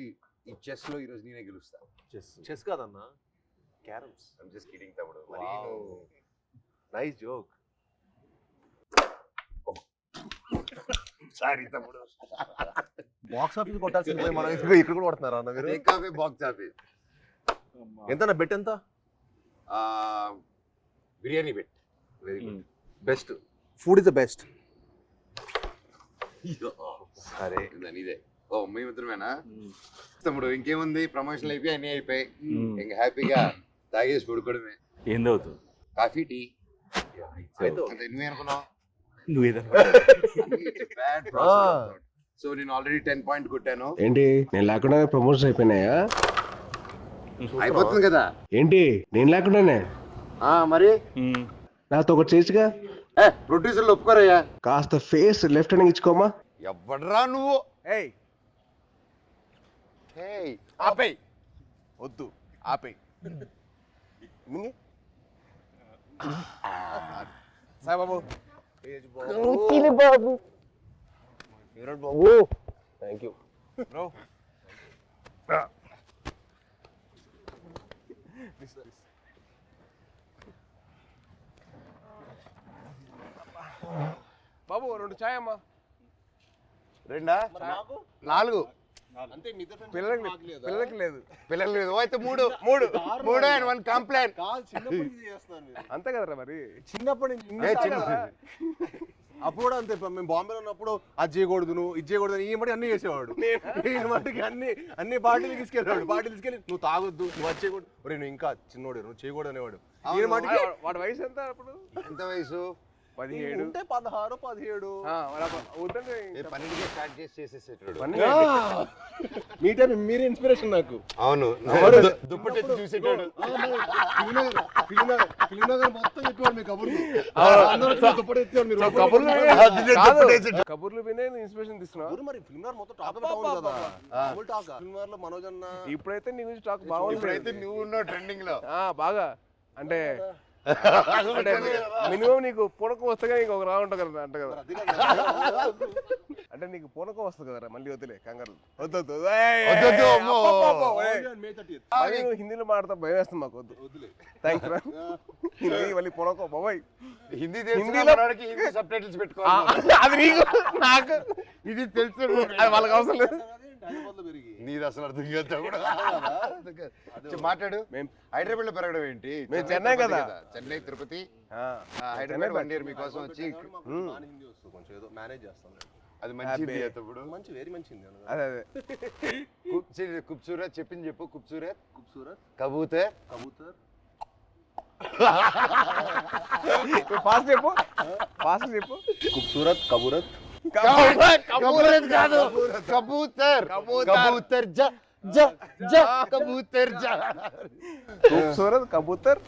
ఈ చెస్ లో ఈ రోజు నేనే గెలుస్తా. చెస్ కాదన్నా, క్యారమ్స్. ఐమ్ జస్ట్ కిడింగ్ తమ్ముడు. మరి నైస్ జోక్. సారీ తమ్ముడు. బాక్స్ ఆఫీస్ కొట్టాల్సింది పోయి మనం ఇక్కడ కూడా కొడుతున్నారా అన్న మీరు? Take away box office. ఎంత బెట్ ఎంత? Biryani bet. Very good. Best food is the best. సరే ఇదే. ఓ మేమిద్దరమేనా తమ్ముడు? ఇంకేముంది, ప్రమోషన్లు అయిపోయి అన్నీ అయిపోయి ఇంకా హ్యాపీగా తాగేసి పడుకోవడమే. ఏంది అవుతుంది? కాఫీ టీ నువ్వేనుకున్నావు. సో నేను ఆల్రెడీ 10 పాయింట్ కొట్టాను. ఏంటి నేను లేకుండా ప్రమోషన్ అయిపోయినాయా? అయిపోతుంది కదా. ఏంటి నేను లేకుండానే? మరి నాతో ఒకటి చేసిగా. ప్రొడ్యూసర్లు ఒప్పుకోరయ్యా. కాస్త ఫేస్ లెఫ్ట్ హ్యాండ్ ఇచ్చుకోమా. ఎవడరా నువ్వు? ఆపేయ్, వద్దు ఆపేయ్. సాయిబాబు బాబు, ఫేవరెట్ బాబు. Thank you bro. బాబు 2 చాయ్ అమ్మా. 2 4 అంతే. పిల్లలకి లేదు. పిల్లలు లేదు అయితే 3 అండ్ 1 కంప్లైంట్. అంతే కదరా మరి. చిన్నప్పటి నుంచి అప్పుడు కూడా అంతే. మేము బాంబేలో ఉన్నప్పుడు అది చేయకూడదు, నువ్వు ఇది చేయకూడదు, ఈ మట్టి అన్ని చేసేవాడు. నేను మట్టికి అన్ని పార్టీలు తీసుకెళ్ళాడు. పార్టీలు తీసుకెళ్ళి నువ్వు తాగొద్దు, నువ్వు అది చేయకూడదు, నువ్వు ఇంకా చిన్నోడు, నువ్వు చేయకూడదు అనేవాడు. ఈ మట్టికి వాడి వయసు ఎంత అప్పుడు? ఎంత వయసు? 17 ఉంటే 16 17. 12కే స్టార్ట్ చేసేసేటాడు. మీ టైం మీరే ఇన్స్పిరేషన్ నాకు. అవును, దుప్పటి చూసేటాడు. కబుర్లు వినే ఇన్స్పిరేషన్ తీసుకున్నావు. మరి ఫిల్మ్ మొత్తం టాక్ కదా. ఫిల్మ్ లో మనోజ్ అన్న ఇప్పుడైతే నీ గురించి టాక్ బాగుంది. ఇప్పుడైతే నువ్వు ఉన్నావు ట్రెండింగ్ లో బాగా. అంటే మినిమం నీకు పూనకం వస్తే నీకు ఒక రా ఉంటుంది కదా అంట కదా. అంటే నీకు పూనకం వస్తుంది కదరా, మళ్ళీ వద్దులే కంగారు. వద్దు హిందీలో మాట్లాడతా భయం వేస్తుంది మాకు. వద్దులే థ్యాంక్స్ రా. హిందీ మళ్ళీ పూనకం బాబాయ్. హిందీలో సబ్ టైటిల్స్ పెట్టుకోవాలి. అది నీకు నాకు ఇది తెలుసు, అది వాళ్ళకి అవసరం లేదు. నీది అసలు అర్థం కాదు. మాట్లాడు. హైదరాబాద్ లో పెరగడం ఏంటి? మేము చెన్నై కదా. చెన్నై తిరుపతి హైదరాబాద్ 1 ఇయర్ మీకోసం వచ్చి కొంచెం ఏదో మేనేజ్ చేస్తాం. అది మంచిది తప్పుడు. మంచి వెరీ మంచిది. అదే ఖూబ్సూరత్ చెప్పింది చెప్పు. ఖూబ్సూరత్ కబూతర్ ఫాస్ట్ చెప్పు. ఖూబ్సూరత్ కబూరత్ కబూరత్ కాదు, కబూతర్. కబూతర్ జ జ జ కబూతర్ జ. ఖూబ్సూరత్ కబూతర్.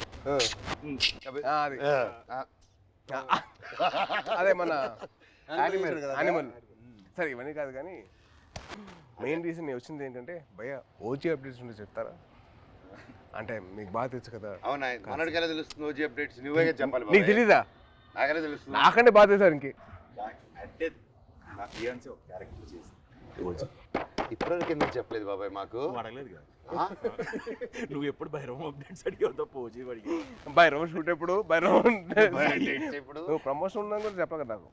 అదే మన యానిమల్. సరే ఇవన్నీ కాదు కానీ మెయిన్ రీజన్ నేను వచ్చింది ఏంటంటే భయ్య ఓజీ అప్డేట్స్ ఉంటే చెప్తారా? అంటే మీకు బాగా తెలుసు కదా. అవునా, మనడికెలా తెలుస్తుంది ఓజీ అప్డేట్స్? నువ్వే చెప్పాలి. నీకు తెలీదా? నాకెలా తెలుస్తుంది? నాకంటే బాగా తెలుసు ఇంకే. అంటే నా ఫియాన్సీ ఒక క్యారెక్టర్ చేసింది ఓజీ. ఇప్పటివరకు ఎందుకు చెప్పలేదు బాబాయ్ మాకు? అడగలేదు కదా. నువ్వు ఎప్పుడు భైరవం అప్డేట్స్ అడిగావు తప్ప ఓజీ అడిగావు. భైరవం షూట్ ఎప్పుడు? భైరవం ఇప్పుడు నువ్వు ప్రమోషన్ ఉందని కూడా చెప్పలే కదా నాకు.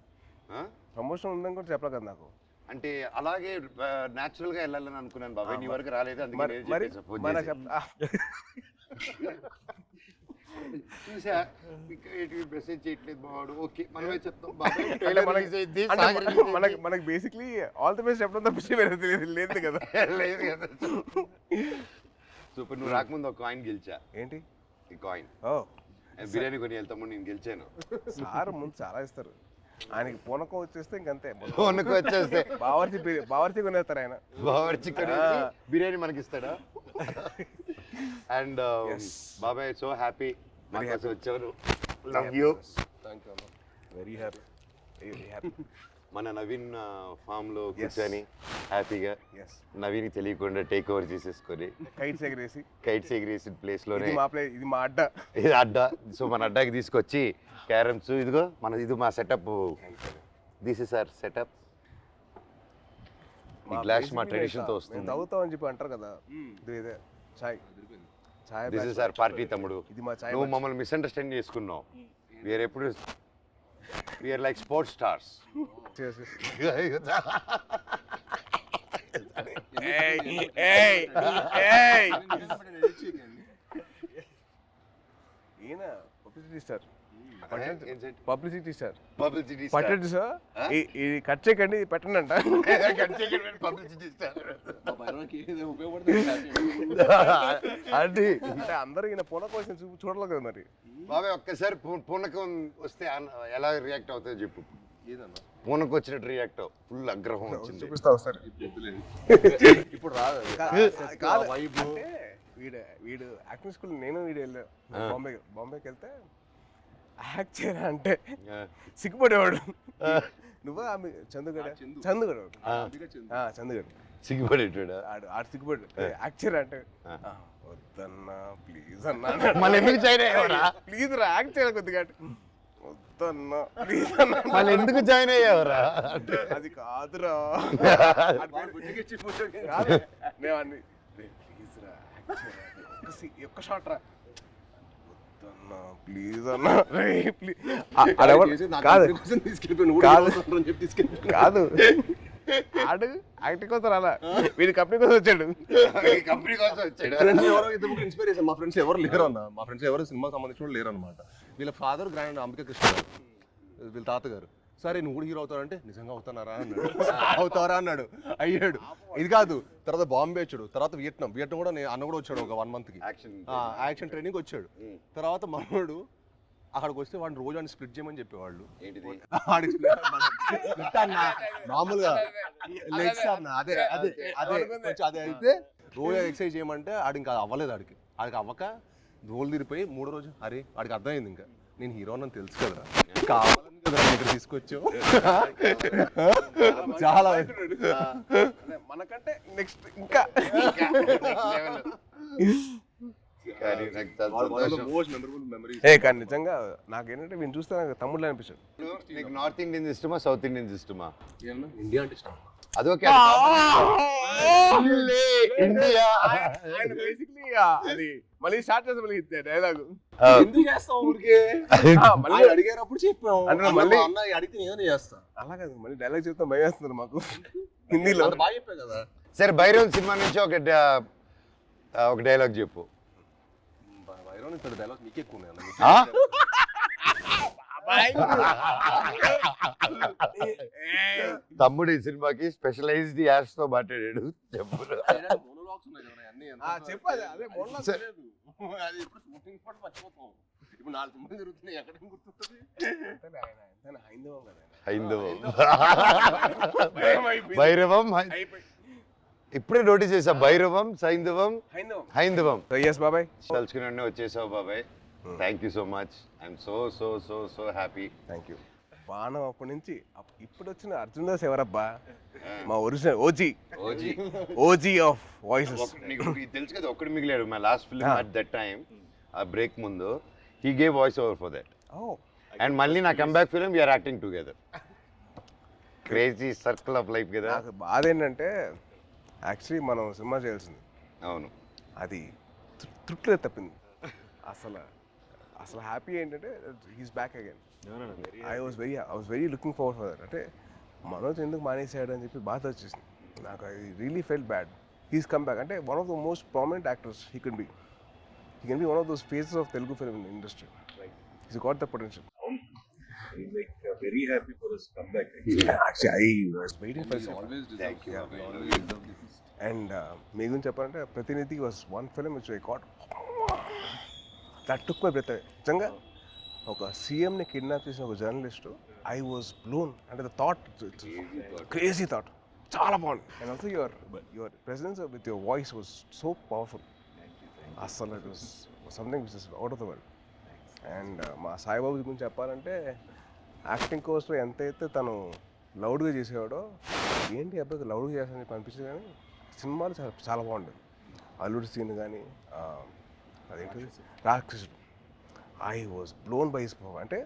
ప్రమోషన్ ఉందని కూడా చెప్పలే కదా నాకు. అంటే అలాగే న్యాచురల్ గా వెళ్ళాలని అనుకున్నాను బాబాయ్. నీ వరకు రాలేదు, అందుకే చూసా మెసేజ్ చేయట్లేదు బావాడు. ఓకే మనమే చెప్తాం బాబాయ్. మనకి బేసిక్లీ ఆల్ ది బెస్ట్ చెప్పడం తప్ప లేదు కదా. లేదు కదా. సూపర్. నువ్వు రాకముందు ఒక కాయిన్ గెలిచా. ఏంటి ఈ కాయిన్? బిర్యానీ కొని వెళ్తాము, నేను గెలిచాను. సార్ ముందు చాలా ఇస్తారు. ఆయనకి పూనకం వచ్చేస్తే ఇంకంతే. పూనకం వచ్చేస్తే బావర్చి కొనేస్తారు ఆయన. బావర్చి కొనేసి బిర్యానీ మనకి ఇస్తాడా? అండ్ బాబాయ్ సో హ్యాపీ వచ్చాను. Love you. Thank you. Very happy. మన నవీన్ ఫామ్ లో కూర్చొని హ్యాపీగా నవీన్ తెలియకుండా టేక్ ఓవర్ చేసేసుకొని కైట్స్ ఎగిరేసి ప్లేస్ లోనే ఇది మా అడ్డ. ఇది అడ్డ. సో మన అడ్డాకి తీసుకొచ్చి క్యారమ్స్, ఇదిగో ఇది మా setup. This is our setup. ఈ గ్లాస్ మా ట్రెడిషన్ తో వస్తుంది. తాగుతామని చెప్పి అంటారు కదా, ఇదే చాయ్. చాయ్ దిస్ ఇస్ అవర్ పార్టీ తమ్ముడు. ఇది మా చాయ్. నువ్వు మమ్మల్ని మిస్అండర్స్టాండ్ చేసుకున్నావు. వీఆర్ ఎప్పుడు వీఆర్ లైక్ స్పోర్ట్స్ స్టార్స్. ఈయన publicity star. Publicity star. Publicity పట్టండి సార్, ఇది కట్ చేయకండి, ఇది పెట్టండి అంట. పబ్లిసిటీ స్టార్ అంటే అందరూ ఈయన పూల కోసం చూడలేదు కదా మరి. బాబాయ్ ఒక్కసారి పూనకం వస్తే ఎలా రియాక్ట్ అవుతుందో చెప్పు. పూనకం వచ్చినట్టు రియాక్ట్ అవ్వు. ఫుల్ ఆగ్రహం వచ్చింది. చూపిస్తావు సార్. ఇప్పుడు రాదు కాదు. అంటే వీడు యాక్టింగ్ స్కూల్ నేను వీడు వెళ్ళా బాంబేకి వెళ్తే యాక్ట్ చేయరా అంటే సిగ్గుపడేవాడు. నువ్వు ఆమె చందుగడ సిగ్గుపడేటాడు. ఆడు సిగ్గుపడు. యాక్ట్ చేయరా అంటే వద్దన్నా ప్లీజ్ అన్నా. మళ్ళీ ఎందుకు జాయిన్ అయ్యావరా? ప్లీజ్ రా యాక్ట్ చేయాలి కొద్దిగా. వద్దన్నా ప్లీజ్ అన్నా. మళ్ళీ ఎందుకు జాయిన్ అయ్యావరా? అది కాదురా. నేను అన్ని ప్లీజ్ రా ఒక్క షాట్ రా. ప్లీజ్ అన్నా కాదు. ఆడు యాక్టింగ్ కోసం రాలా, వీడి కంపెనీ కోసం వచ్చాడు. కంపెనీ కోసం వచ్చాడు. ఇన్స్పిరేషన్. మా ఫ్రెండ్స్ ఎవరు లేరు అన్న. మా ఫ్రెండ్స్ ఎవరు సినిమా సంబంధించిన లేరు అనమాట. వీళ్ళ ఫాదర్ గ్రాండ్ అంబికా కృష్ణ గారు, వీళ్ళ తాతగారు. సరే నువ్వు కూడా హీరో అవుతావంటే నిజంగా అవుతానారా అన్నాడు. అవుతారా అన్నాడు. అయ్యాడు. ఇది కాదు, తర్వాత బాంబే వచ్చాడు, తర్వాత వియట్నాం కూడా అన్న కూడా వచ్చాడు ఒక 1 month యాక్షన్ ట్రైనింగ్ వచ్చాడు. తర్వాత మనోడు అక్కడికి వస్తే వాడిని రోజు అని స్ప్లిట్ చేయమని చెప్పేవాళ్ళు. మామూలుగా లెగ్స్ అన్న అదే అదే అదే అదే అయితే రోజు ఎక్సర్సైజ్ చేయమంటే ఆడికి ఇంకా అవ్వలేదు. ఆడికి అవ్వక రోల్ తిరిగిపోయి 3వ రోజు అరే వాడికి అర్థమైంది ఇంకా నేను హీరో అని తెలుసు కదరా, కావాలని కదా ఇక్కడ తీసుకొచ్చావు. చాలా మనకంటే నెక్స్ట్ ఇంకా కానీ నిజంగా నాకేంటంటే వీళ్ళు చూస్తే నాకు తమ్ముళ్ళు అనిపించాడు. నీకు నార్త్ ఇండియన్స్ ఇష్టమా సౌత్ ఇండియన్స్ ఇష్టమా? ఇండియా అంటే ఇష్టం. అదొకే ఇండియా అది మళ్ళీ స్టార్ట్ చేస్తాం మళ్ళీ డైలాగ్. ఎందుకు చేస్తాం ఊరికే? మళ్ళీ అడిగారప్పుడు చెప్పాం అంటే మళ్ళీ అడిగితే నేనే చేస్తా. అలా కాదు, మళ్ళీ డైలాగ్ చెప్తాం భయం వేస్తున్నారు మాకు హిందీలో. బాగా చెప్పా కదా. సరే భైరవ్ సినిమా నుంచి ఒక డైలాగ్ చెప్పు. భైరవ్ డైలాగ్ నీకే ఎక్కువ తమ్ముడు ఈ సినిమాకి స్పెషలైజ్డ్ యాడ్స్ తో మాట్లాడాడు. చెప్పు. భైరవం ఇప్పుడే నోటీస్ చేసా. భైరవం హైందవం. బాబాయ్ తలుచుకుని వచ్చేసావు బాబాయ్. Thank you so much. I'm so so so so happy. Thank you. బాణం అప్పటి నుంచి ఇప్పుడు వచ్చిన అర్జున్ దాస్ ఎవరబ్బా? మా ఒరిజినల్ ఓజీ ఆఫ్ వాయిసెస్. నీకు తెలుసు కదా, ఒక్కడు మిగిలాడు. My last film at that time, ఆ బ్రేక్ ముందు he gave voice over for that. And మళ్ళీ నా comeback film we're acting together. Crazy circle of life కదా. నాకు బాధ ఏంటంటే యాక్చువల్లీ మనం సినిమా చేయాల్సింది. అవును, అది తృప్తిలో తప్పింది. అసలు హ్యాపీ ఏంటంటే he's back again. I was very looking forward for that. అంటే మనోజ్ ఎందుకు మానేసాడు అని చెప్పి బాధ వచ్చేసింది నాకు. I really felt bad. He's come back. అంటే one of the most prominent actors he can be one of those faces of Telugu film industry. He's got the potential. I'm like very happy for his comeback. Actually, I was waiting for it. Always Thank you. And మీ గురించి చెప్పాలంటే Prathinidhi was one film which I got that took my breath. నిజంగా ఒక సీఎంని kidnap చేసిన ఒక journalist, I was blown. అంటే the thought, crazy thought, చాలా బాగుంది. And also your presence with your voice was so powerful. అసలు it was something which is out of the world. And మా సాయిబాబు గురించి చెప్పాలంటే యాక్టింగ్ కోసం ఎంతైతే తను లౌడ్గా చేసేవాడో, ఏంటి అబ్బాయికి లౌడ్గా చేస్తానని చెప్పి అనిపించింది. కానీ సినిమాలు చాలా చాలా బాగుండేది. అల్లుడి సీన్ కానీ అదేంటి Rakshasudu, I was blown by his power. అంటే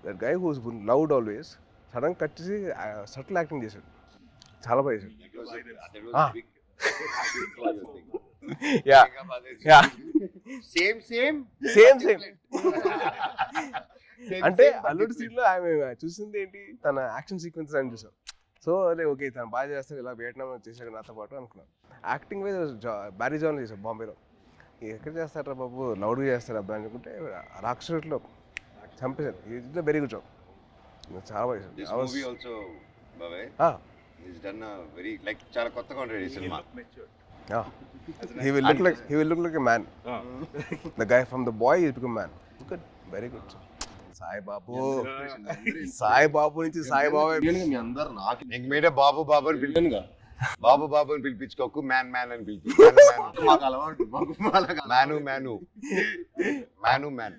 that guy who's loud always sudden cut చేసి సటిల్ యాక్టింగ్ చేశాడు. చాలా బాగా చేశాడు. Yeah yeah same same same same అంటే అల్లుడు సీన్ లో ఆమె చూసింది ఏంటి, తన యాక్షన్ సీక్వెన్స్ అని చూసాం. సో అదే ఓకే తను బాగా చేస్తాడు, ఇలా వియట్నాం చేశాడు నాతో పాటు అనుకున్నాను. యాక్టింగ్ వైజ్ బ్యారీ జాన్ చేశాడు బాంబేలో. ఎక్కడ చేస్తారా బాబు, లౌడ్గా చేస్తాడు అబ్బాయి అనుకుంటే రాక్షసులో చంపేశాడు. ఇది వెరీ గుడ్ జాబ్, చాలా బాగా చేశాడు. He's done a very like చాలా కొత్తగా ఉంటుంది ఈ cinema. He will look like a man. The guy from the boy is become man. Good, very good. Sai Babu నుంచి సాయి బాబు మీ అందరు నాకు ఇంక మీరే బాబు బాబు అని పిలిచానుగా. బాబు బాబు అని పిలిపించుకోకు, మ్యాన్ మ్యాన్ అని పిలిపించు. మాకు అలవాటు మ్యాను మ్యాను మ్యాను మ్యాన్.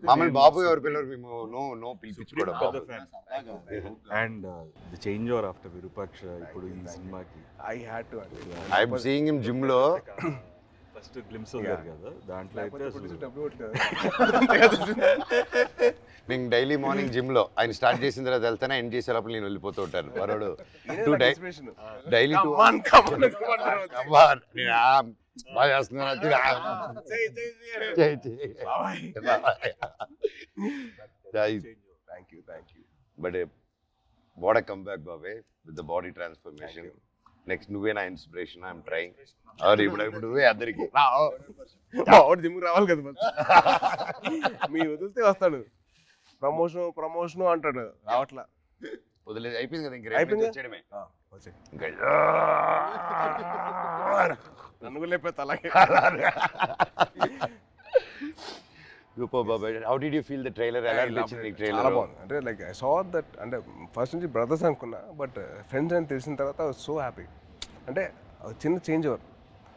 మమ్మల్ని బాబు ఎవరు పిల్లలు, మేము నో నో పిలిపించుకోవడం. And the change over after Virupaksha ఇప్పుడు ఈ సినిమాకి ఐఎమ్ సీయింగ్ హిమ్ జిమ్ లో. ఫస్ట్ గ్లిమ్స్ వదిలారు కదా, దాంట్లో అయితే నేను డైలీ మార్నింగ్ జిమ్ లో ఆయన స్టార్ట్ చేసిన తర్వాత వెళ్తానే ఎండ్ చేసే లోపల నేను వెళ్ళిపోతూ ఉంటాను. వరోడు డైలీ బాగా చేస్తున్నాను. బట్ వాట్ ఎ కమ్ బ్యాక్ బాబే with the body transformation. Next నువ్వే నా ఇన్స్పిరేషన్. I'm trying. ఇప్పుడు నువ్వే అందరికి జిమ్ రావాలి కదా, మీ వదిలితే వస్తాడు. ప్రమోషన్ అంటాడు, రావట్లా. వదిలేదు అయిపోయింది కదా, ఇంక అయిపోయింది. వచ్చేయడమే. నన్ను లేకపోతే అలాగే. సూపర్ బాబాయ్. How did you feel the trailer? ఎలా అనిపించింది నీకు ట్రైలర్? చాలా బాగుంది. అంటే లైక్ ఐ సా దట్, అంటే ఫస్ట్ నుంచి బ్రదర్స్ అనుకున్నా, బట్ ఫ్రెండ్స్ అని తెలిసిన తర్వాత ఐ వాజ్ సో హ్యాపీ. అంటే చిన్న change over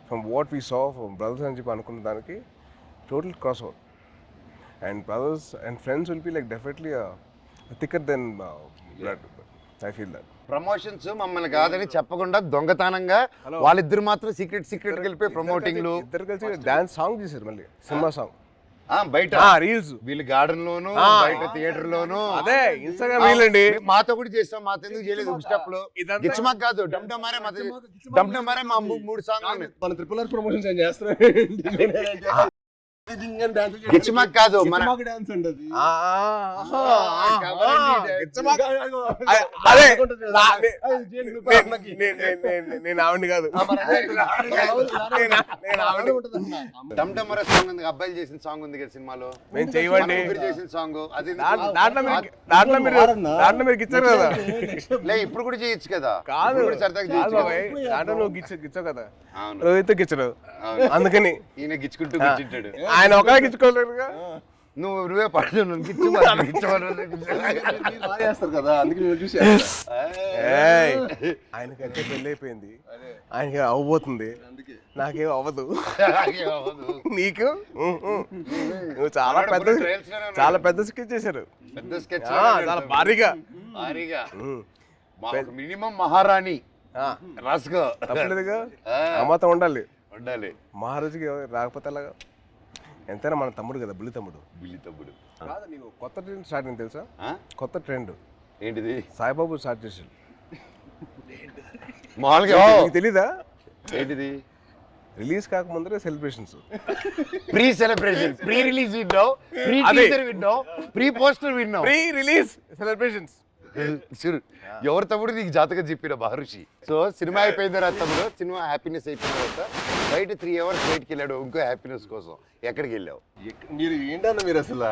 from what we saw from brothers అని చెప్పి అనుకున్న దానికి total cross over. And brothers and friends will be like definitely thicker then blood. I feel that. Promotions మమ్మల్ని కాదని చెప్పకుండా దొంగతనంగా వాళ్ళిద్దరు మాత్రం సీక్రెట్ వెళ్ళిపోయి ప్రమోటింగ్లు. ఇద్దరు కలిసి డాన్స్ సాంగ్ చేశారు, మళ్ళీ సినిమా సాంగ్ బయట రీల్స్. వీళ్ళు గార్డెన్ లోను, బయట థియేటర్ లోను. అదే ఇన్స్టాగ్రామ్ రీల్ అండి. మాతో కూడా చేస్తాం, మాతో ఎందుకు చేయలేదు స్టెప్ లో. గిచ్చమాక్ కాదు, డమ్డమారే మా 3 సాంగ్ మన ట్రిపుల్ ఆర్ ప్రమోషన్స్ ఏం చేస్తారు. గిచ్చమాక్ కాదు, మన డాన్స్ అంటది. నేను ఆవిడ కాదు, డమ్డమరే సాంగ్ ఉంది, అబ్బాయిలు చేసిన సాంగ్ ఉంది కదా సినిమాలో. మేము చేయవండి చేసిన సాంగ్ అది. దాంట్లో మీరు గిచ్చారు కదా. లే ఇప్పుడు కూడా చేయొచ్చు కదా. కాదు దాంట్లో నువ్వు గిచ్చావు కదా, రోహిత్ గిచ్చడు. అందుకని ఈయన గిచ్చుకుంటూ కూర్చుంటాడు. ఆయన ఒకలా గిచ్చుకోలేదుగా. నువ్వే పడుతు చేస్తారు కదా, అందుకే చూసి. ఆయనకంటే పెళ్ళి అయిపోయింది, ఆయనకి అవ్వబోతుంది, నాకేం అవ్వదు. నీకు నువ్వు చాలా పెద్ద స్కెచ్ చేశారు. పెద్ద స్కెచ్ చాలా భారీగా మినిమం మహారాణి రాసుకో. తప్పలేదుగా, అమ్మతో ఉండాలి. మహారాజుకి రాకపోతే అలాగా. ఎంతైనా మన తమ్ముడు కదా, బుల్లి తమ్ముడు. కాదు, నీకు కొత్త ట్రెండ్ స్టార్ట్ అయింది తెలుసా? కొత్త ట్రెండ్ ఏంటిది? సాయిబాబు స్టార్ట్ చేసాడు. మామూలుగా తెలీదా? ఏంటిది? రిలీజ్ కాకముందరే celebrations. Pre celebration, pre release విన్నావు, ప్రీ టీజర్ విన్నావు, ప్రీ పోస్టర్ విన్నావు, ప్రీ రిలీజ్ సెలబ్రేషన్స్. ఎవరు తమ్ముడు నీకు జాతకం చెప్పిన మహర్షి. సో సినిమా అయిపోయిన తర్వాత తమ్ముడు, సినిమా హ్యాపీనెస్ అయిపోయిన తర్వాత బయట 3 hours బయటికి వెళ్ళాడు ఇంకో హ్యాపీనెస్ కోసం. ఎక్కడికి వెళ్ళావు? మీరు ఏంటన్నా మీరు అసలు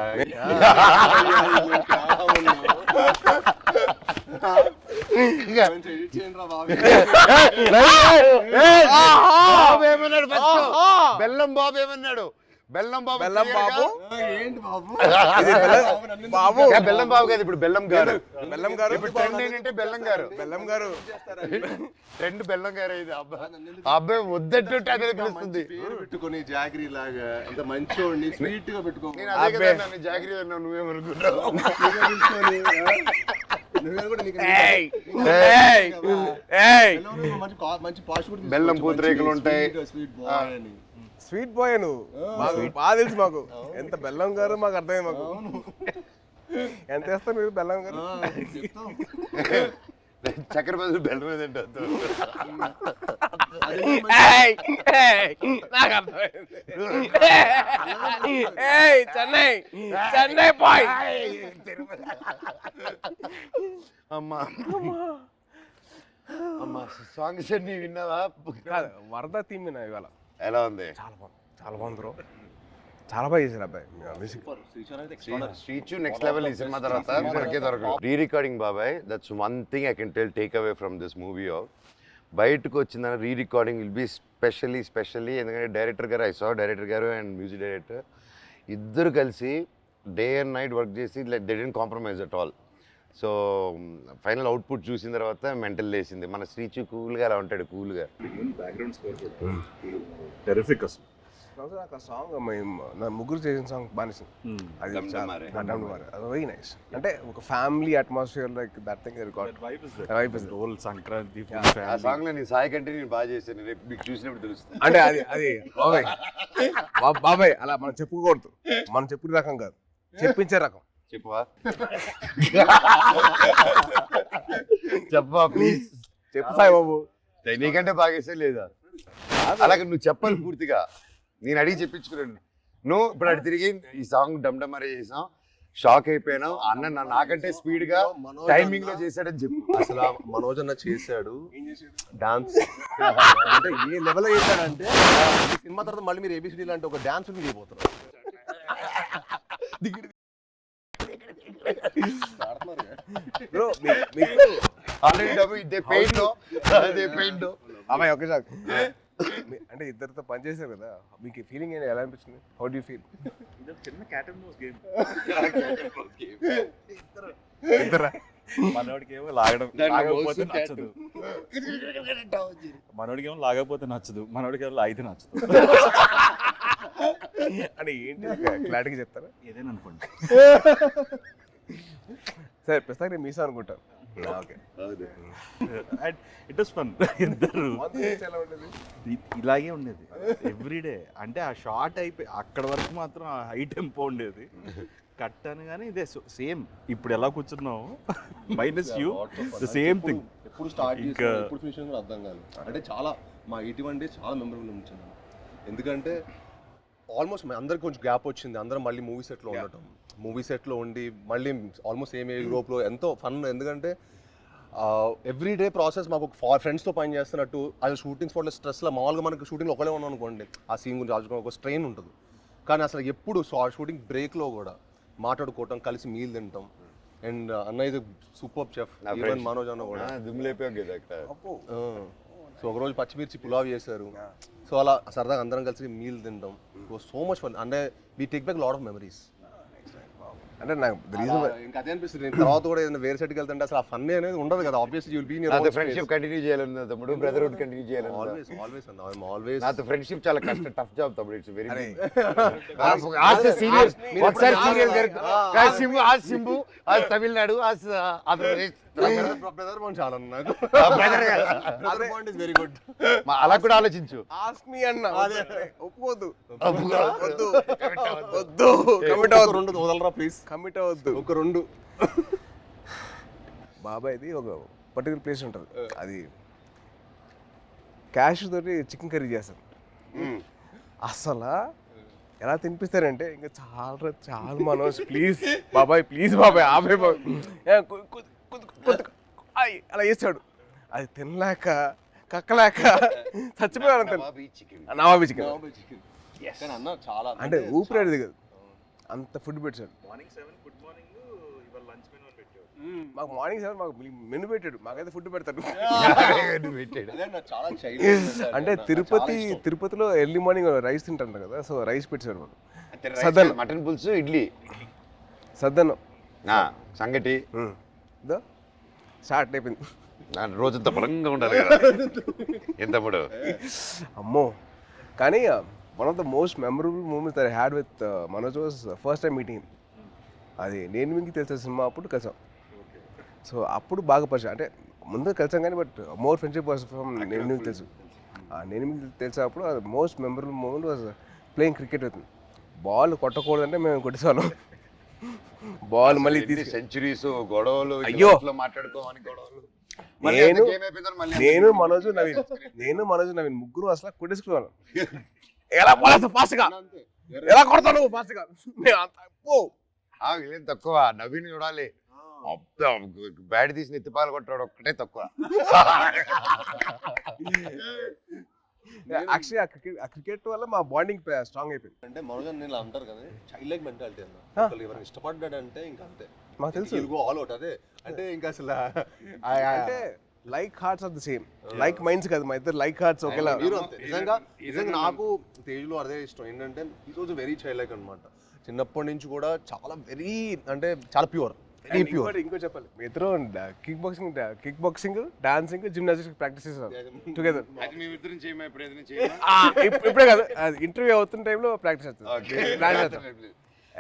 బెల్లం బాబు ఏమన్నాడు? బెల్లం బాబు ఏంటి బాబు? బాబు బెల్లం బాబు కాదు, ఇప్పుడు బెల్లం గారు. ఇప్పుడు ట్రెండ్ ఏంటంటే బెల్లం గారు. ట్రెండ్ బెల్లం గారు ఇది. అబ్బాయి వద్దంటుంటే అదే పిలుస్తుంది. పెట్టుకొని జాగ్రీ లాగా అంత మంచి స్వీట్ గా పెట్టుకో. నేను అదే కదా నన్ను జాగ్రీ అన్నావు, నువ్వేమనుకుంటావు? బెల్లం పూతరేకులు ఉంటాయి. స్వీట్ బాయ్ నువ్వు, బాగా తెలుసు మాకు. ఎంత బెల్లం గారు మాకు అర్థమైంది. మాకు ఎంత వేస్తారు మీరు బెల్లం గారు? చక్కెర బదులు బెల్లం మీద తింటావు. నాకు అర్థమైంది. చెన్నై చెన్నై బాయ్. అమ్మా అమ్మా సాంగ్స్ అన్ని విన్నావా? వరద థీమ్ విన్నా ఇవాళ. ఎలా ఉంది? చాలా బాగుంది బ్రో. చాలా బాగా చేశారు అబ్బాయి మ్యూజిక్. శ్రీచు నెక్స్ట్ లెవెల్ ఈ సినిమా తర్వాత మనకే దొరకదు. రీ రికార్డింగ్ బాబాయ్, that's one thing I can take away from this movie. బయటకు వచ్చిందని re recording will be specially ఎందుకంటే డైరెక్టర్ గారు, ఐ సా డైరెక్టర్ గారు అండ్ మ్యూజిక్ డైరెక్టర్ ఇద్దరు కలిసి డే అండ్ నైట్ వర్క్ చేసి like they didn't compromise at all. So final output చూసిన తర్వాత మెంటల్ లేసింది. మన శ్రీచు కూల్గా అలా ఉంటాడు, కూల్గా. బ్యాక్గ్రౌండ్ స్కోర్ టెరిఫిక్ అసలు. నాకు ఆ సాంగ్ నా ముగ్గురు చేసిన సాంగ్ బాగా అది వెరీ నైస్. అంటే ఒక family atmosphere like that thing record vibe is role Sankranti ఆ సాంగ్ లో నేను సాయి కంటే నేను బాగా చేశాను, రేపు మీకు చూసినప్పుడు తెలుస్తుంది. అంటే అది బాబాయ్ అలా మనం చెప్పుకోకూడదు, మనం చెప్పుకునే రకం కాదు, చెప్పించే రకం. చెప్పవా? చెప్పవా ప్లీజ్? చెప్పు సాయి బాబు. నీకంటే బాగా చేసే లేదా? అలాగే నువ్వు చెప్పాలి పూర్తిగా, నేను అడిగి చెప్పించుకున్నాను. నువ్వు ఇప్పుడు అటు తిరిగి ఈ సాంగ్ డమ్డమరే చేసాం, షాక్ అయిపోయినావు. అన్న నాకంటే స్పీడ్ గా టైమింగ్ లో చేశాడని చెప్పు. అసలు మనోజ్ అన్న చేశాడు డాన్స్. అంటే ఏ లెవెల్ చేశాడంటే ఈ సినిమా తర్వాత మళ్ళీ మీరు ఏబిసిడి లాంటి ఒక డాన్స్ చేయబోతున్నారు. బ్రో మీకు ఆల్రెడీ డబ్బు ఇదే పెయింట్ అదే పెయింట్ అమ్మాయి ఒకే సార్ అంటే ఇద్దరితో పని చేశారు కదా, మీకు ఫీలింగ్ ఎలా అనిపించింది? How do you feel? చిన్న క్యాట్ అండ్ మౌస్ గేమ్. ఇద్దరా? మనోడికి ఏమో లాగకపోతే నచ్చదు, మనోడికి ఏమో లాగకపోతే నచ్చదు, మనోడికి ఏమో లాగితే నచ్చదు. అంటే ఏంటి క్లారిటీగా చెప్తారా? ఏదైనా అనుకోండి. సరే ప్రస్తుతానికి నేను మీసా అనుకుంటాను. Okay, it was fun. ఇద్దరు ఇలాగే ఉండేది ఎవ్రీడే. అంటే ఆ షార్ట్ అయిపోయి అక్కడ వరకు మాత్రం ఆ హై టెంపో ఉండేది. కట్ అని కానీ ఇదే సేమ్ ఇప్పుడు ఎలా కూర్చున్నావు minus you the same thing. ఎప్పుడు స్టార్ట్ చేసి ఎప్పుడు ఫినిష్ కూడా అర్థం కాదు. అంటే చాలా మా 81 days చాలా మెమరబుల్ ఉంచింది. ఎందుకంటే ఆల్మోస్ట్ అందరికి కొంచెం గ్యాప్ వచ్చింది, అందరం మళ్ళీ మూవీ సెట్లో ఉండటం, మూవీ సెట్లో ఉండి మళ్ళీ ఆల్మోస్ట్ సేమ్ యూరోప్లో ఎంతో ఫన్. ఎందుకంటే ఎవ్రీడే ప్రాసెస్ మాకు ఫ్రెండ్స్తో పని చేస్తున్నట్టు. అది షూటింగ్ స్పాట్లో స్ట్రెస్లో మామూలుగా మనకు షూటింగ్లో ఒకటే ఉన్నాం అనుకోండి, ఆ సీన్ గురించి ఆలోచుకోవడం ఒక స్ట్రెయిన్ ఉంటుంది. కానీ అసలు ఎప్పుడు షూటింగ్ బ్రేక్లో కూడా మాట్లాడుకోవటం, కలిసి మీల్ తింటాం. అండ్ అన్న ఇది సూపర్ చెఫ్, ఈవెన్ మనోజ్ అన్న కూడా దుమ్ములేపోయాం కదా అక్కడ. సో ఒకరోజు పచ్చిమిర్చి పులావ్ చేశారు. సో అలా సరదాగా అందరం కలిసి మీల్ తింటాం. So much fun. అంటే we take back lot of memories. అంటే నాకు ఇంకా అదే అనిపిస్తుంది. తర్వాత కూడా ఏదైనా వేరే సెట్కి వెళ్తుంటే అసలు ఆ ఫన్ అనేది ఉండదు కదా. Obviously you will be in your friendship continue చేయాలన్నా తమ్ముడు, బ్రదర్హుడ్ కంటిన్యూ చేయాలన్నా. ఆల్వేస్ నాతో ఫ్రెండ్షిప్ చాలా కష్టం, టఫ్ జాబ్ తమ్ముడు. ఇట్స్ వెరీ आज से सीरियस ఒకసారి సీరియల్ సింబు, आज సింబు, आज తమిళనాడు, आज ఆంధ్రప్రదేశ్. బ్రదర్ బాండ్ చాలా నాకు. Brother bond is very good. అలా కూడా ఆలోచించు. ఆస్క్ మీ అన్న. ఒప్పుకోవద్దు, వద్దు, వద్దు, కమిట్ అవ్వద్దు. రెండు వదలరా ప్లీజ్, కమిట్ అవ్వద్దు. ఒక రెండు. బాబాయ్ది ఒక పర్టికులర్ ప్లేస్ ఉంటుంది, అది క్యాష్ తోటి చికెన్ కర్రీ చేస్తారు. అసలు ఎలా తినిపిస్తారంటే ఇంకా చాలా మనోజ్ ప్లీజ్ బాబాయ్, ప్లీజ్ బాబాయ్ ఆపే అలా చేస్తాడు. అది తినలేక కక్కలేక చచ్చిపోయాడు. నవాబీ చికెన్ అంటే ఊపిరాడు దిగదు, అంత ఫుడ్ పెట్టాడు. మార్నింగ్ 7 గుడ్ మార్నింగ్, ఇవాళ లంచ్ మెనూ అని పెట్టాడు. మాకు మార్నింగ్ 7 మాకు మెనూ పెట్టాడు, మాకైతే ఫుడ్ పెడతాడు. అంటే తిరుపతిలో ఎర్లీ మార్నింగ్ రైస్ తింటారు కదా, సో రైస్ పెట్టాడు మాకు. సద్దన్నం, మటన్ పులుసు, ఇడ్లీ, సద్దన్నం, సంగటి స్టార్ట్ అయిపోయింది. రోజంతా బలంగా ఉండాలి కదా ఎంత తమ్ముడు. అమ్మో. కానీ one of the most memorable moments that I had with Manoj was first time meeting. అది నేను మీకు తెలిసిన సినిమా అప్పుడు కలిసాం. సో అప్పుడు బాగా పరిచయం, అంటే ముందు కలిసాం కానీ but more friendship was from నేను మీకు తెలుసు. నేను మీకు తెలిసినప్పుడు అది most memorable moment was playing cricket with. Ball కొట్టకూడదంటే మేము కొట్టేసాను. బాల్ మళ్ళీ తీసి సెంచరీస్ గొడవలు అయ్యో. మాట్లాడుకోమని గొడవలు నేను game అయిపోయిందని మళ్ళీ నేను మనోజు నవీన్ ముగ్గురు అసలు కొట్టేసుకున్నాను. ఎలా పోలేదు ఫాస్ట్ గా, ఎలా కొడతాను ఫాస్ట్ గా. వీళ్ళేం తక్కువ నవీన్ చూడాలి బ్యాట్ తీసి నెత్తిపాలు కొట్టాడు ఒక్కటే తక్కువ. యాక్చువల్లీ ఆ క్రికెట్ వల్ల మా బాండింగ్ స్ట్రాంగ్ అయిపోయింది. అంటే మనోజ్ నేను అంటారు కదా చైల్డ్ లైక్ మెంటాలిటీ అన్న, ఎవరైనా ఇష్టపడ్డాడంటే ఇంకా అంతే మాకు తెలుసు ఆల్ అవుట్ అదే అంటే ఇంకా అసలు అంటే like hearts are the same, like minds కాదు మా ఇద్దరు లైక్ హార్ట్స్ ఒకేలా. నిజంగా నిజంగా నాకు తేజ్లో అదే ఇష్టం ఏంటంటే ఈ రోజు వెరీ చైల్డ్ లైక్ అనమాట. చిన్నప్పటి నుంచి కూడా చాలా వెరీ అంటే చాలా ప్యూర్ వెరీ ప్యూర్. ఇంకో చెప్పాలి మీ ఇద్దరు kick boxing dancing gymnastics practice చేస్తారు టుగెదర్. ఇప్పుడే కాదు ఇంటర్వ్యూ అవుతున్న టైంలో ప్రాక్టీస్ చేస్తారు.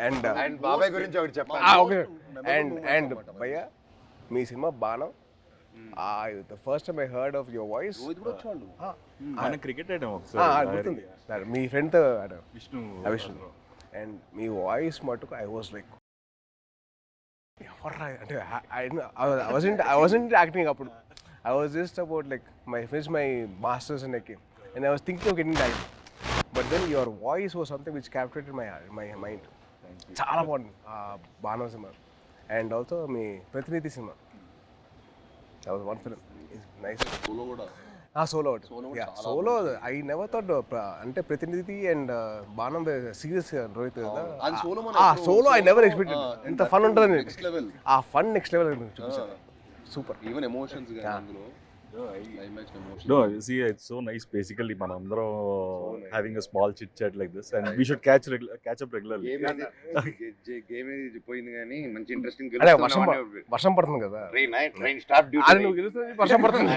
అండ్ బాబాయ్ గురించి ఒకటి చెప్పాలి. అండ్ భయ్య మీ సినిమా బాణం, the first time I heard of your voice మన క్రికెట్ ఆడాం ఒకసారి గుర్తుంది మీ ఫ్రెండ్ తో ఆడాం విష్ణు. అండ్ మీ వాయిస్ మటుకు ఐ వాజ్ లైక్ ఎవర్రా అంటే I wasn't acting అప్పుడు. I was just about like finished my masters and like and I was thinking of getting that, but then your voice was something which captivated my mind. చాలా బాగుంది బాణం cinema. And also మీ ప్రతినిధి cinema, that was one film. It's nice. Solo kuda. Solo. Yeah, solo. I never thought అంటే ప్రతినిధి and బాణం serious Rohit కదా. అది solo మన సోలో I never expected. ఇంత ఫన్ ఉంటదని నెక్స్ట్ లెవెల్. ఆ ఫన్ నెక్స్ట్ లెవెల్ చూపించారు. సూపర్. ఈవెన్ ఎమోషన్స్ గాని అందులో No, see, it's so nice. Basically, manandro having a small chit chat like this, and we should catch up regularly. Game ఏది పోయింది కానీ మంచి ఇంట్రెస్టింగ్. అదే వర్షం పడుతుంది కదా. ట్రైన్ స్టాప్ డ్యూ టు నువ్వు గెలుస్తుంది వర్షం పడుతుంది.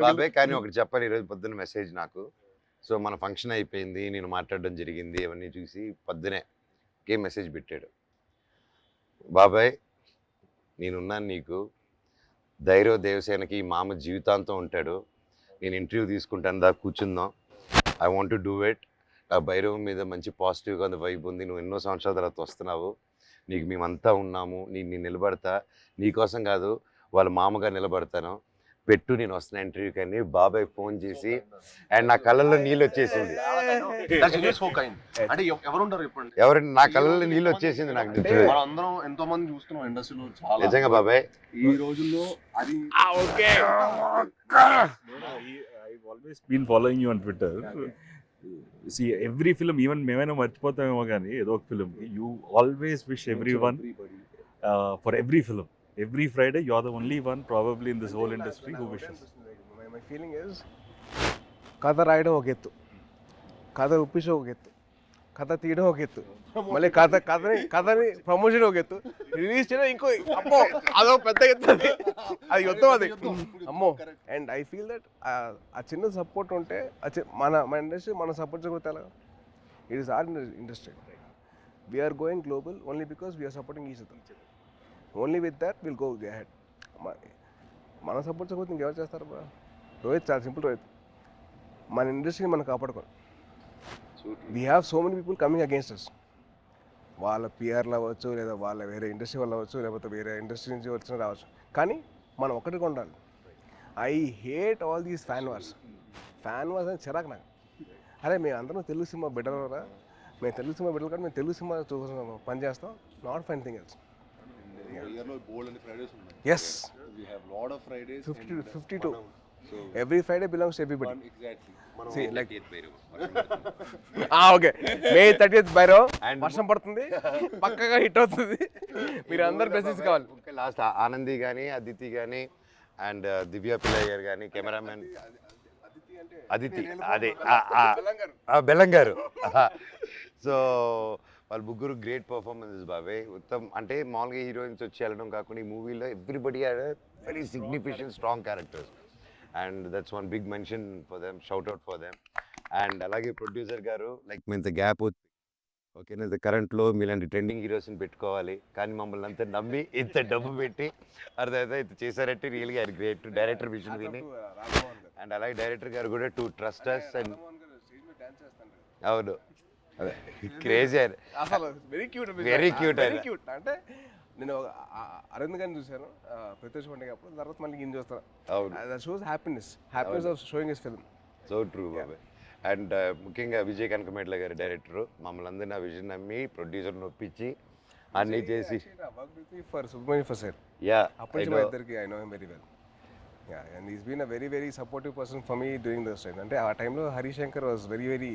బాబాయ్ కానీ ఒకటి చెప్పాలి, ఈరోజు పొద్దున్న మెసేజ్ నాకు. సో మన ఫంక్షన్ అయిపోయింది, నేను మాట్లాడడం జరిగింది, అవన్నీ చూసి పొద్దునే గేమ్ మెసేజ్ పెట్టాడు. బాబాయ్ నేనున్నాను నీకు, ధైర్య దేవసేనకి మామ జీవితాంతం ఉంటాడు, నేను ఇంటర్వ్యూ తీసుకుంటాను, దా కూర్చుందాం, I want to do it. ఆ భైరవం మీద మంచి పాజిటివ్గా ఉంది, వైబ్ ఉంది, నువ్వు ఎన్నో సంవత్సరాల తర్వాత వస్తున్నావు, నీకు మేమంతా ఉన్నాము, నేను నిలబడతా, నీకోసం కాదు వాళ్ళ మామగా నిలబడతాను, పెట్టు నేను వస్తున్నా ఇంటర్వ్యూకి అని బాబాయ్ ఫోన్ చేసి అండ్ నా కళ్ళల్లో నీళ్ళు వచ్చేసింది. అంటే ఎవరుంటారు చెప్పండి, ఎవరంటే నా కళ్ళల్లో నీళ్ళు వచ్చేసింది నాకు. అందరం ఎంతో మంది చూస్తున్నాం ఇండస్ట్రీలో చాలా నిజంగా బాబాయ్ ఈ రోజుల్లో అది. I've always been following you on Twitter. See, every film, even మేమైనా మర్చిపోతామేమో కానీ ఏదో ఒక film, you always wish everyone for every film. Every Friday, you're the only one probably in this whole industry who wishes. My feeling is, కథ రాయడం ఒక ఎత్తు, కథ ఒప్పించడం ఒక ఎత్తు, కథ తీయడం ఒక ఎత్తు, మళ్ళీ కథని ప్రమోషన్ ఒక ఎత్తు, రిలీజ్ చేయడం ఇంకో అమ్మో అదో పెద్ద ఎత్తు, అది యుద్ధం అది అమ్మో. అండ్ ఐ ఫీల్ దట్ ఆ చిన్న సపోర్ట్ ఉంటే మన ఇండస్ట్రీ మన సపోర్ట్ చేయకపోతే ఎలా? It is our industry. We are going global only because we are supporting each other. Only with that will go ahead. మన సపోర్ట్ చేయకపోతే ఇంకెవరు చేస్తారు బా? రోహిత్ చాలా సింపుల్. రోహిత్ మన ఇండస్ట్రీని మనం కాపాడుకోవాలి. We have so many people coming against us. వాళ్ళ పిఆర్లు అవ్వచ్చు, లేదా వాళ్ళ వేరే ఇండస్ట్రీ వాళ్ళు అవ్వచ్చు, లేకపోతే వేరే ఇండస్ట్రీ నుంచి వచ్చిన రావచ్చు, కానీ మనం ఒకటిగా ఉండాలి. I hate all these fan wars అని చిరాకు నాకు. అరే మేము అందరం తెలుగు సినిమా బిడ్డలరా, మేము తెలుగు సినిమా బిడ్డలు కానీ మేము తెలుగు సినిమా పని చేస్తాం, not fine thing else. Yes, we have lot of Fridays. 52. So every Friday belongs to everybody. Exactly. See, like okay. May 30th Bhairav. వర్షం పడుతుంది, పక్కగా హిట్ అవుతుంది, మీరు అందరు మెసేజ్ కావాలి. లాస్ట్ ఆనంది కానీ, అదితి కానీ, అండ్ దివ్య పిల్లయ్య గారు కానీ, కెమెరామెన్ అదితి అదే బెల్లం గారు. సో వాళ్ళ ముగ్గురు గ్రేట్ పర్ఫార్మెన్సెస్ బాబాయ్. ఉత్తమ్ అంటే మామూలుగా హీరోయిన్స్ వచ్చి వెళ్ళడం కాకుండా ఈ మూవీలో everybody had very significant strong characters and that's one big mention for them, shout out for them. And అలాగే ప్రొడ్యూసర్ గారు లైక్ మీ ఇంత గ్యాప్ ఓకేనా, కరెంట్లో మీలాంటి ట్రెండింగ్ హీరోస్ని పెట్టుకోవాలి, కానీ మమ్మల్ని అంతా నమ్మి ఇంత డబ్బు పెట్టి అర్థమైతే ఇంత చేశారంటే రియల్గా ఆయన గ్రేట్. డైరెక్టర్ విజన్ విని అండ్ అలాగే డైరెక్టర్ గారు కూడా టు ట్రస్ట్ అస్. అండ్ అవును అదే క్రేజీ అసలు very cute Very cute very ఆయన. క్యూట్ అంటే నేను అరవింద్ గారిని చూశాను ప్రత్యక్ష పండుగ అప్పుడు తర్వాత మళ్ళీ ఈయన చూస్తాను అవును that shows happiness of showing his film so true బాబాయ్. అండ్ ముఖ్యంగా విజయ్ కనకమేట్ల గారి డైరెక్టర్ మమ్మల్ని అందరినీ ఆ విజన్ నమ్మి ప్రొడ్యూసర్ నొప్పించి అన్నీ చేసి ఫర్ సుబ్రహ్మణ్య ఫర్ యా అప్పటి నుంచి మా ఇద్దరికి I know him very well ya and is been a very very supportive person for me during this time అంటే ఆ టైంలో హరిశంకర్ వాజ్ వెరీ వెరీ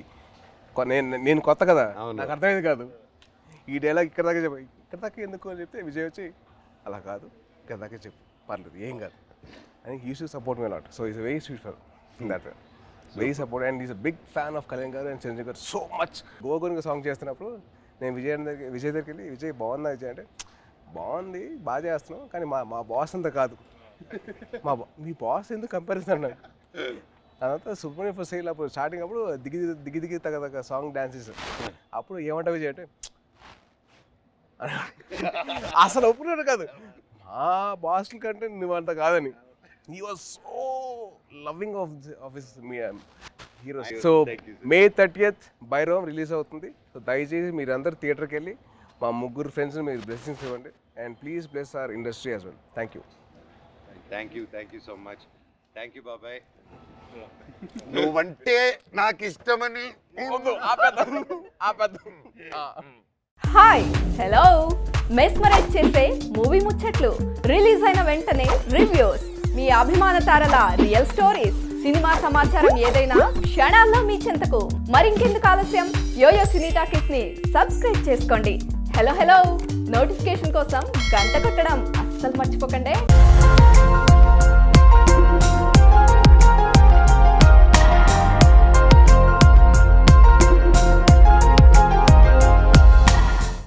నేను కొత్త కదా అవును. నాకు అర్థమైంది కాదు ఈ డైలాగ్ ఇక్కడ దాకా చెప్పు ఇక్కడ దాకా ఎందుకు అని చెప్తే విజయ్ వచ్చి అలా కాదు ఇక్కడ దాకా చెప్పు పర్లేదు ఏం కాదు అని used to support me lot so is very sweet for that very support and is a big fan of Kalyan గారు అండ్ చంద్రశేఖర్ గారు సో మచ్ గోగునికి సాంగ్ చేస్తున్నప్పుడు నేను విజయ్ దగ్గరికి వెళ్ళి విజయ్ బాగుందా విజయ్ అంటే బాగుంది బాగా చేస్తున్నావు కానీ మా బాస్ అంత కాదు మీ బాస్ ఎందుకు కంపారిజన్ అన్నాడు అదంతా సుబ్రహ్మణ్య ఫర్ సేల్ అప్పుడు స్టార్టింగ్ అప్పుడు దిగి తగ్గ సాంగ్ డాన్సెస్ అప్పుడు ఏమంటా విజయ్ అంటే అసలు ఒప్పుకున్నాడు కాదు మా బాస్ల కంటే నువ్వు అంత కాదని he was so loving of his heroes so May 30th Bhairavam release అవుతుంది సో దయచేసి మీరందరూ థియేటర్కి వెళ్ళి మా ముగ్గురు ఫ్రెండ్స్ మీరు బ్లెస్సింగ్స్ ఇవ్వండి and please bless our industry as well thank you thank you so much thank you బాబాయ్. నువ్వంటే నాకు ఇష్టమని హాయ్ హలో మెస్మరైజ్ చేసే మూవీ ముచ్చట్లు రిలీజ్ అయిన వెంటనే రివ్యూస్ మీ అభిమాన తారల రియల్ స్టోరీస్ సినిమా సమాచారం ఏదైనా క్షణాల్లో మీ చెంతకు మరింకెందుకు ఆలస్యం యోయో సినీ టాకీస్ ని సబ్స్క్రైబ్ చేసుకోండి. హలో నోటిఫికేషన్ కోసం గంట కొట్టడం అస్సలు మర్చిపోకండి.